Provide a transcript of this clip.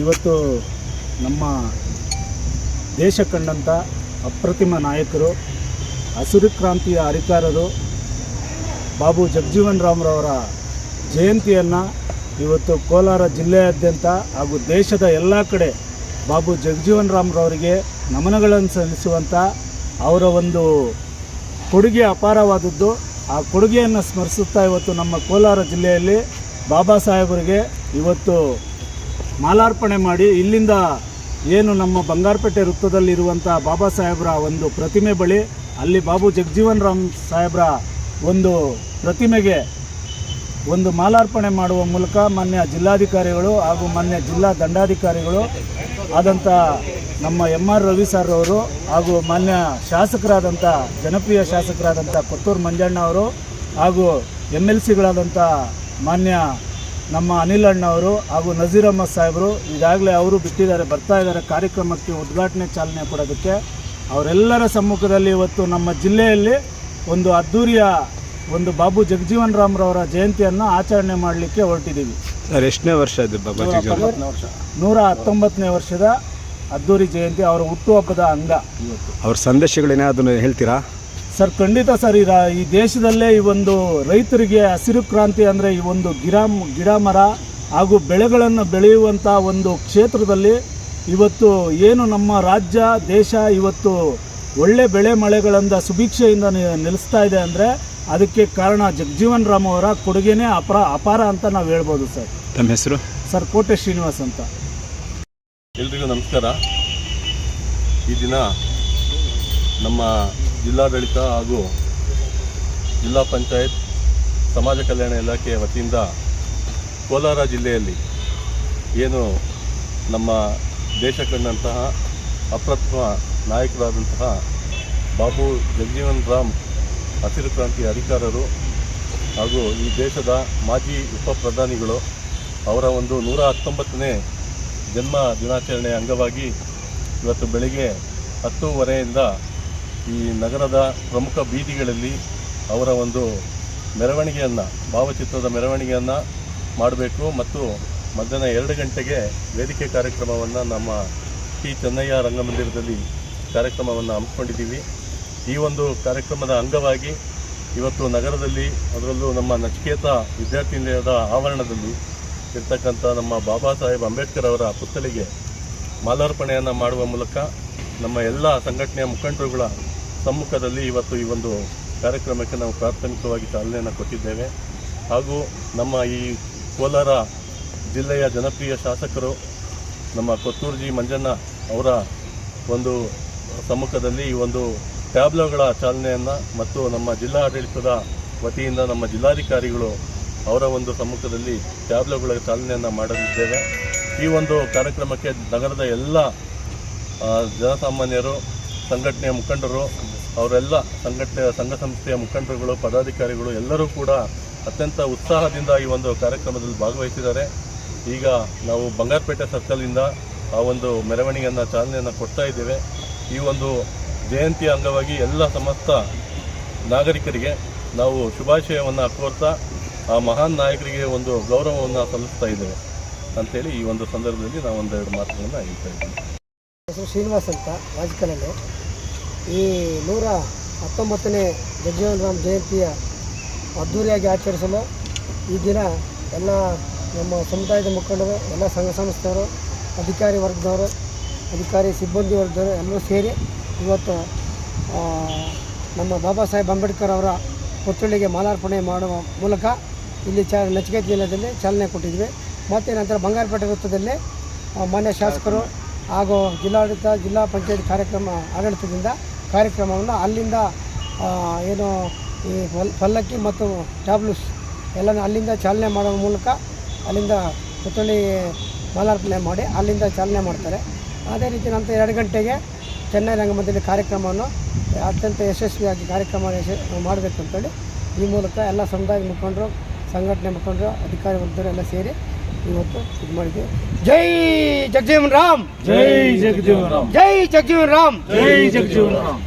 ಇವತ್ತು ನಮ್ಮ ದೇಶ ಕಂಡಂಥ ಅಪ್ರತಿಮ ನಾಯಕರು, ಹಸಿರು ಕ್ರಾಂತಿಯ ಹರಿಕಾರರು ಬಾಬು ಜಗಜೀವನ್ ರಾಮ್ರವರ ಜಯಂತಿಯನ್ನು ಇವತ್ತು ಕೋಲಾರ ಜಿಲ್ಲೆಯಾದ್ಯಂತ ಹಾಗೂ ದೇಶದ ಎಲ್ಲ ಕಡೆ ಬಾಬು ಜಗಜೀವನ್ ರಾಮ್ರವರಿಗೆ ನಮನಗಳನ್ನು ಸಲ್ಲಿಸುವಂಥ ಅವರ ಒಂದು ಕೊಡುಗೆ ಅಪಾರವಾದದ್ದು. ಆ ಕೊಡುಗೆಯನ್ನು ಸ್ಮರಿಸುತ್ತಾ ಇವತ್ತು ನಮ್ಮ ಕೋಲಾರ ಜಿಲ್ಲೆಯಲ್ಲಿ ಬಾಬಾ ಸಾಹೇಬರಿಗೆ ಇವತ್ತು ಮಾಲಾರ್ಪಣೆ ಮಾಡಿ ಇಲ್ಲಿಂದ ಏನು ನಮ್ಮ ಬಂಗಾರಪೇಟೆ ವೃತ್ತದಲ್ಲಿರುವಂಥ ಬಾಬಾ ಸಾಹೇಬರ ಒಂದು ಪ್ರತಿಮೆ ಬಳಿ ಅಲ್ಲಿ ಬಾಬು ಜಗಜೀವನ್ ರಾಮ್ ಸಾಹೇಬರ ಒಂದು ಪ್ರತಿಮೆಗೆ ಒಂದು ಮಾಲಾರ್ಪಣೆ ಮಾಡುವ ಮೂಲಕ ಮಾನ್ಯ ಜಿಲ್ಲಾಧಿಕಾರಿಗಳು ಹಾಗೂ ಮಾನ್ಯ ಜಿಲ್ಲಾ ದಂಡಾಧಿಕಾರಿಗಳು ಆದಂಥ ನಮ್ಮ MR ರವಿ ಸರ್ ಅವರು ಹಾಗೂ ಮಾನ್ಯ ಶಾಸಕರಾದಂಥ ಜನಪ್ರಿಯ ಶಾಸಕರಾದಂಥ ಕೊತ್ತೂರು ಮಂಜಣ್ಣ ಅವರು ಹಾಗೂ MLCಗಳಾದಂಥ ಮಾನ್ಯ ನಮ್ಮ ಅನಿಲ್ ಅಣ್ಣ ಅವರು ಹಾಗೂ ನಜೀರ್ ಅಹಮದ್ ಸಾಹೇಬರು ಈಗಾಗಲೇ ಅವರು ಬಿಟ್ಟಿದ್ದಾರೆ, ಬರ್ತಾ ಇದ್ದಾರೆ ಕಾರ್ಯಕ್ರಮಕ್ಕೆ ಉದ್ಘಾಟನೆ ಚಾಲನೆ ಕೊಡೋದಕ್ಕೆ. ಅವರೆಲ್ಲರ ಸಮ್ಮುಖದಲ್ಲಿ ಇವತ್ತು ನಮ್ಮ ಜಿಲ್ಲೆಯಲ್ಲಿ ಒಂದು ಅದ್ಧೂರಿಯ ಒಂದು ಬಾಬು ಜಗಜೀವನ್ ರಾಮ್ರವರ ಜಯಂತಿಯನ್ನು ಆಚರಣೆ ಮಾಡಲಿಕ್ಕೆ ಹೊರಟಿದ್ದೀವಿ. ಸರ್, ಎಷ್ಟನೇ ವರ್ಷ ಇದು? 119ನೇ ವರ್ಷದ ಅದ್ಧೂರಿ ಜಯಂತಿ, ಅವರ ಹುಟ್ಟುಹಬ್ಬದ ಅಂಗ ಇವತ್ತು. ಅವ್ರ ಸಂದೇಶಗಳೇನಾದ್ರು ಹೇಳ್ತೀರಾ? ಸರ್, ಖಂಡಿತ ಸರ್. ಈ ದೇಶದಲ್ಲೇ ಈ ಒಂದು ರೈತರಿಗೆ ಹಸಿರು ಕ್ರಾಂತಿ ಅಂದರೆ ಈ ಒಂದು ಗಿಡ ಮರ ಹಾಗೂ ಬೆಳೆಗಳನ್ನು ಬೆಳೆಯುವಂಥ ಒಂದು ಕ್ಷೇತ್ರದಲ್ಲಿ ಇವತ್ತು ಏನು ನಮ್ಮ ರಾಜ್ಯ ದೇಶ ಇವತ್ತು ಒಳ್ಳೆ ಬೆಳೆ ಮಳೆಗಳಿಂದ ಸುಭಿಕ್ಷೆಯಿಂದ ನಿಲ್ಲಿಸ್ತಾ ಇದೆ ಅಂದರೆ ಅದಕ್ಕೆ ಕಾರಣ ಜಗಜೀವನ್ ರಾಮ್ ಅವರ ಕೊಡುಗೆನೇ ಅಪಾರ ಅಂತ ನಾವು ಹೇಳ್ಬೋದು ಸರ್. ತಮ್ಮ ಹೆಸರು? ಸರ್, ಕೋಟೆ ಶ್ರೀನಿವಾಸ್ ಅಂತ. ಎಲ್ರಿಗೂ ನಮಸ್ಕಾರ. ಈ ದಿನ ನಮ್ಮ ಜಿಲ್ಲಾಡಳಿತ ಹಾಗೂ ಜಿಲ್ಲಾ ಪಂಚಾಯತ್ ಸಮಾಜ ಕಲ್ಯಾಣ ಇಲಾಖೆಯ ವತಿಯಿಂದ ಕೋಲಾರ ಜಿಲ್ಲೆಯಲ್ಲಿ ಏನು ನಮ್ಮ ದೇಶ ಕಂಡಂತಹ ಅಪ್ರತಿಮ ನಾಯಕರಾದಂತಹ ಬಾಬು ಜಗಜೀವನ್ ರಾಮ್ ಹಸಿರು ಕ್ರಾಂತಿಯ ಹರಿಕಾರರು ಹಾಗೂ ಈ ದೇಶದ ಮಾಜಿ ಉಪ ಪ್ರಧಾನಿಗಳು ಅವರ ಒಂದು 119ನೇ ಜನ್ಮ ದಿನಾಚರಣೆಯ ಅಂಗವಾಗಿ ಇವತ್ತು ಬೆಳಗ್ಗೆ 10:30ಯಿಂದ ಈ ನಗರದ ಪ್ರಮುಖ ಬೀದಿಗಳಲ್ಲಿ ಅವರ ಒಂದು ಮೆರವಣಿಗೆಯನ್ನು, ಭಾವಚಿತ್ರದ ಮೆರವಣಿಗೆಯನ್ನು ಮಾಡಬೇಕು ಮತ್ತು ಮಧ್ಯಾಹ್ನ 2 ಗಂಟೆಗೆ ವೇದಿಕೆ ಕಾರ್ಯಕ್ರಮವನ್ನು ನಮ್ಮ ಟಿ ಚೆನ್ನಯ್ಯ ರಂಗಮಂದಿರದಲ್ಲಿ ಕಾರ್ಯಕ್ರಮವನ್ನು ಹಮ್ಮಿಕೊಂಡಿದ್ದೀವಿ. ಈ ಒಂದು ಕಾರ್ಯಕ್ರಮದ ಅಂಗವಾಗಿ ಇವತ್ತು ನಗರದಲ್ಲಿ, ಅದರಲ್ಲೂ ನಮ್ಮ ನಚಿಕೇತ ವಿದ್ಯಾರ್ಥಿ ನಿಲಯದ ಆವರಣದಲ್ಲಿ ಇರ್ತಕ್ಕಂಥ ನಮ್ಮ ಬಾಬಾ ಸಾಹೇಬ್ ಅಂಬೇಡ್ಕರ್ ಅವರ ಪುತ್ಥಳಿಗೆ ಮಾಲಾರ್ಪಣೆಯನ್ನು ಮಾಡುವ ಮೂಲಕ ನಮ್ಮ ಎಲ್ಲ ಸಂಘಟನೆಯ ಮುಖಂಡರುಗಳ ಸಮ್ಮುಖದಲ್ಲಿ ಇವತ್ತು ಈ ಒಂದು ಕಾರ್ಯಕ್ರಮಕ್ಕೆ ನಾವು ಪ್ರಾಥಮಿಕವಾಗಿ ಚಾಲನೆಯನ್ನು ಕೊಟ್ಟಿದ್ದೇವೆ. ಹಾಗೂ ನಮ್ಮ ಈ ಕೋಲಾರ ಜಿಲ್ಲೆಯ ಜನಪ್ರಿಯ ಶಾಸಕರು ನಮ್ಮ ಕೊತ್ತೂರು ಮಂಜಣ್ಣ ಅವರ ಒಂದು ಸಮ್ಮುಖದಲ್ಲಿ ಈ ಒಂದು ಟ್ಯಾಬ್ಲೋಗಳ ಚಾಲನೆಯನ್ನು ಮತ್ತು ನಮ್ಮ ಜಿಲ್ಲಾ ಆಡಳಿತದ ವತಿಯಿಂದ ನಮ್ಮ ಜಿಲ್ಲಾಧಿಕಾರಿಗಳು ಅವರ ಒಂದು ಸಮ್ಮುಖದಲ್ಲಿ ಟ್ಯಾಬ್ಲೋಗಳ ಚಾಲನೆಯನ್ನು ಮಾಡಲಿದ್ದೇವೆ. ಈ ಒಂದು ಕಾರ್ಯಕ್ರಮಕ್ಕೆ ನಗರದ ಎಲ್ಲ ಜನಸಾಮಾನ್ಯರು, ಸಂಘಟನೆಯ ಮುಖಂಡರು, ಅವರೆಲ್ಲ ಸಂಘ ಸಂಸ್ಥೆಯ ಮುಖಂಡರುಗಳು, ಪದಾಧಿಕಾರಿಗಳು ಎಲ್ಲರೂ ಕೂಡ ಅತ್ಯಂತ ಉತ್ಸಾಹದಿಂದ ಈ ಒಂದು ಕಾರ್ಯಕ್ರಮದಲ್ಲಿ ಭಾಗವಹಿಸಿದ್ದಾರೆ. ಈಗ ನಾವು ಬಂಗಾರಪೇಟೆ ಸರ್ಕಲಿಂದ ಆ ಒಂದು ಮೆರವಣಿಗೆಯನ್ನು ಚಾಲನೆಯನ್ನು ಕೊಡ್ತಾ ಇದ್ದೇವೆ. ಈ ಒಂದು ಜಯಂತಿಯ ಅಂಗವಾಗಿ ಎಲ್ಲ ಸಮಸ್ತ ನಾಗರಿಕರಿಗೆ ನಾವು ಶುಭಾಶಯವನ್ನು ಕೋರ್ತಾ ಆ ಮಹಾನ್ ನಾಯಕರಿಗೆ ಒಂದು ಗೌರವವನ್ನು ಸಲ್ಲಿಸ್ತಾ ಇದ್ದೇವೆ ಅಂಥೇಳಿ ಈ ಒಂದು ಸಂದರ್ಭದಲ್ಲಿ ನಾವು ಒಂದೆರಡು ಮಾತುಗಳನ್ನು ಹೇಳ್ತಾ ಇದ್ದೀವಿ. ಹೆಸರು ಶ್ರೀನಿವಾಸ್ ಅಂತ, ರಾಜಕೀಯದಲ್ಲಿ. ಈ 119ನೇ ಜಗಜೀವನ್ ರಾಮ್ ಜಯಂತಿಯ ಅದ್ಧೂರಿಯಾಗಿ ಆಚರಿಸಲು ಈ ದಿನ ಎಲ್ಲ ನಮ್ಮ ಸಮುದಾಯದ ಮುಖಂಡರು, ಎಲ್ಲ ಸಂಘ ಸಂಸ್ಥೆಯವರು, ಅಧಿಕಾರಿ ವರ್ಗದವರು, ಅಧಿಕಾರಿ ಸಿಬ್ಬಂದಿ ವರ್ಗದವರು ಎಲ್ಲರೂ ಸೇರಿ ಇವತ್ತು ನಮ್ಮ ಬಾಬಾ ಸಾಹೇಬ್ ಅಂಬೇಡ್ಕರ್ ಅವರ ಪುತ್ಥಳಿಗೆ ಮಾಲಾರ್ಪಣೆ ಮಾಡುವ ಮೂಲಕ ಇಲ್ಲಿ ನಚಿಕೇತ ಜಿಲ್ಲೆಯಲ್ಲಿ ಚಾಲನೆ ಕೊಟ್ಟಿದ್ವಿ. ಮತ್ತು ನಂತರ ಬಂಗಾರಪೇಟೆ ವೃತ್ತದಲ್ಲಿ ಮಾನ್ಯ ಶಾಸಕರು ಹಾಗೂ ಜಿಲ್ಲಾಡಳಿತ, ಜಿಲ್ಲಾ ಪಂಚಾಯತ್ ಆಡಳಿತದಿಂದ ಕಾರ್ಯಕ್ರಮವನ್ನು ಅಲ್ಲಿಂದ ಏನು ಈ ಪಲ್ಲಕ್ಕಿ ಮತ್ತು ಟ್ಯಾಬ್ಲೂಸ್ ಎಲ್ಲ ಅಲ್ಲಿಂದ ಚಾಲನೆ ಮಾಡುವ ಮೂಲಕ ಅಲ್ಲಿಂದ ಪುತ್ಥಳಿ ಮಾಲಾರ್ಪಣೆ ಮಾಡಿ ಅಲ್ಲಿಂದ ಚಾಲನೆ ಮಾಡ್ತಾರೆ. ಅದೇ ರೀತಿ ನಂತರ 2 ಗಂಟೆಗೆ ಚೆನ್ನೈ ರಂಗಮಂದಿರ ಕಾರ್ಯಕ್ರಮವನ್ನು ಅತ್ಯಂತ ಯಶಸ್ವಿಯಾಗಿ ಕಾರ್ಯಕ್ರಮ ಮಾಡಬೇಕಂತೇಳಿ ಈ ಮೂಲಕ ಎಲ್ಲ ಸಮುದಾಯದ ಮುಖಂಡರು, ಸಂಘಟನೆ ಮುಖಂಡರು, ಅಧಿಕಾರಿ ವರ್ಗದವರು ಎಲ್ಲ ಸೇರಿ ಇವತ್ತು ಇದು ಮಾಡಿದ್ದೀವಿ. ಜೈ ಜಗಜೀವನ್ ರಾಮ್, ಜೈ ಜಗಜೀವನ್ ರಾಮ್, ಜೈ ಜಗಜೀವನ್ ರಾಮ್, ಜೈ ಜಗಜೀವನ್ ರಾಮ್.